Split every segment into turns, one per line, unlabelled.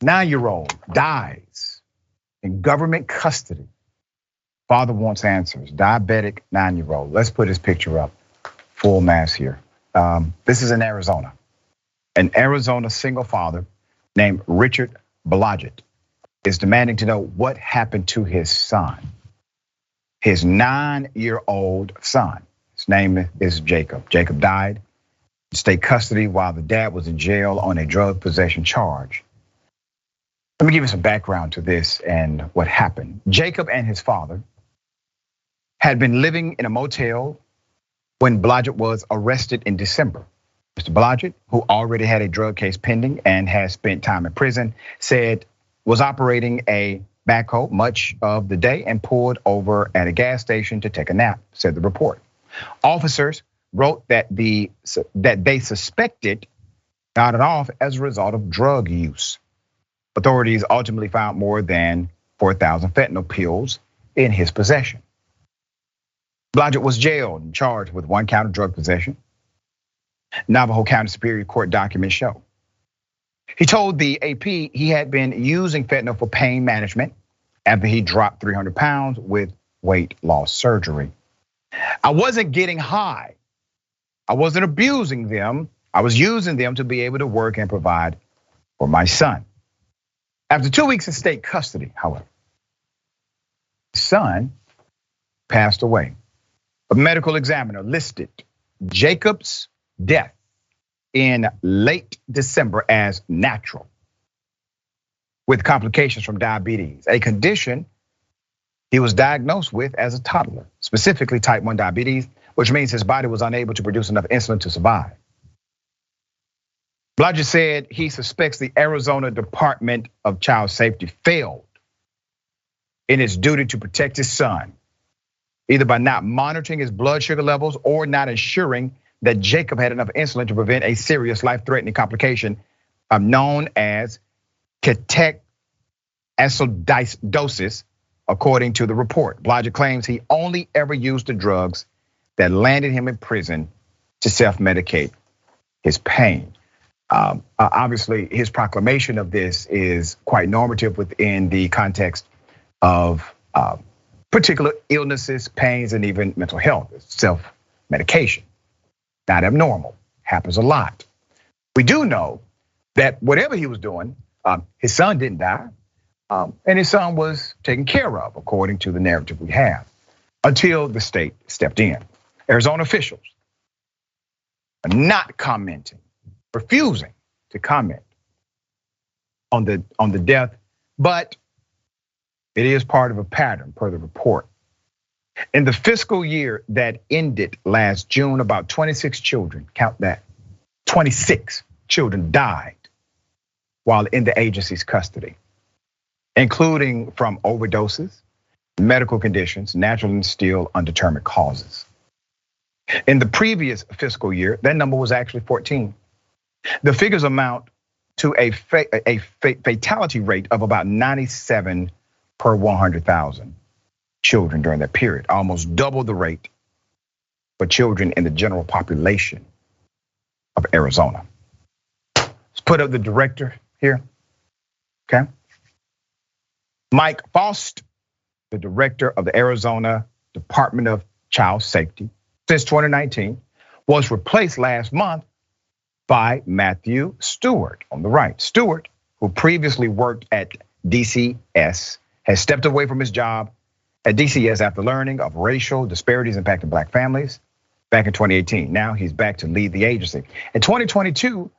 9-year-old dies in government custody. Father wants answers. Diabetic 9-year-old. Let's put his picture up. Full mass here. This is in Arizona. An Arizona single father named Richard Blodgett is demanding to know what happened to his son. His 9-year-old son. His name is Jakob. Jakob died in state custody while the dad was in jail on a drug possession charge. Let me give you some background to this and what happened. Jakob and his father had been living in a motel when Blodgett was arrested in December. Mr. Blodgett, who already had a drug case pending and has spent time in prison, said was operating a backhoe much of the day and pulled over at a gas station to take a nap, said the report. Officers wrote that they suspected got it off as a result of drug use. Authorities ultimately found more than 4,000 fentanyl pills in his possession. Blodgett was jailed and charged with 1 count of drug possession. Navajo County Superior Court documents show. He told the AP he had been using fentanyl for pain management after he dropped 300 pounds with weight loss surgery. I wasn't getting high. I wasn't abusing them. I was using them to be able to work and provide for my son. After 2 weeks in state custody, however, his son passed away. A medical examiner listed Jakob's death in late December as natural, with complications from diabetes, a condition he was diagnosed with as a toddler, specifically type 1 diabetes, which means his body was unable to produce enough insulin to survive. Blodgett said he suspects the Arizona Department of Child Safety failed in its duty to protect his son, either by not monitoring his blood sugar levels or not ensuring that Jakob had enough insulin to prevent a serious life-threatening complication known as ketoacidosis, according to the report. Blodgett claims he only ever used the drugs that landed him in prison to self-medicate his pain. Obviously, his proclamation of this is quite normative within the context of particular illnesses, pains, and even mental health, self-medication. Not abnormal, happens a lot. We do know that whatever he was doing, his son didn't die, and his son was taken care of, according to the narrative we have, until the state stepped in. Arizona officials are not commenting, refusing to comment on the death, but it is part of a pattern per the report. In the fiscal year that ended last June, about 26 children, count that, 26 children died while in the agency's custody, including from overdoses, medical conditions, natural and still undetermined causes. In the previous fiscal year, that number was actually 14. The figures amount to a fatality rate of about 97 per 100,000 children during that period, almost double the rate for children in the general population of Arizona. Let's put up the director here, okay? Mike Faust, the director of the Arizona Department of Child Safety since 2019, was replaced last month by Matthew Stewart on the right. Stewart, who previously worked at DCS, has stepped away from his job at DCS after learning of racial disparities impacting Black families back in 2018. Now he's back to lead the agency. In 2022,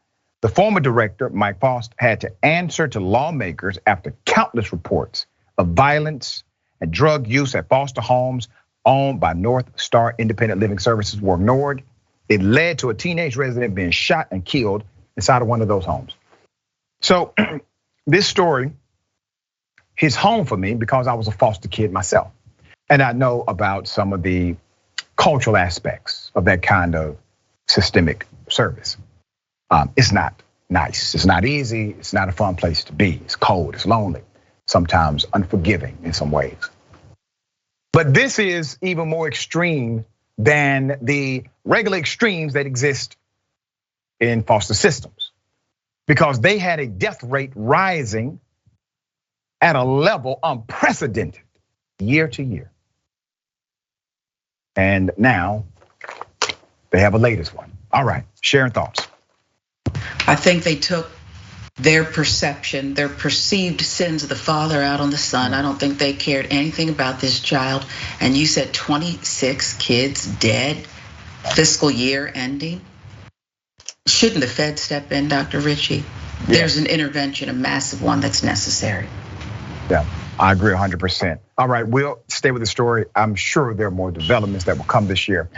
the former director, Mike Faust, had to answer to lawmakers after countless reports of violence and drug use at foster homes owned by North Star Independent Living Services were ignored. It led to a teenage resident being shot and killed inside of one of those homes. So this story hits home for me because I was a foster kid myself. And I know about some of the cultural aspects of that kind of systemic service. It's not nice, it's not easy, it's not a fun place to be. It's cold, it's lonely, sometimes unforgiving in some ways. But this is even more extreme than the regular extremes that exist in foster systems. because they had a death rate rising at a level unprecedented year to year. And now they have a latest one. All right, Sharon, thoughts?
I think they took their perception, their perceived sins of the father out on the son. I don't think they cared anything about this child. And you said 26 kids dead, fiscal year ending. Shouldn't the Fed step in, Dr. Richey? There's an intervention, a massive one that's necessary.
Yeah, I agree 100%. All right, we'll stay with the story. I'm sure there are more developments that will come this year.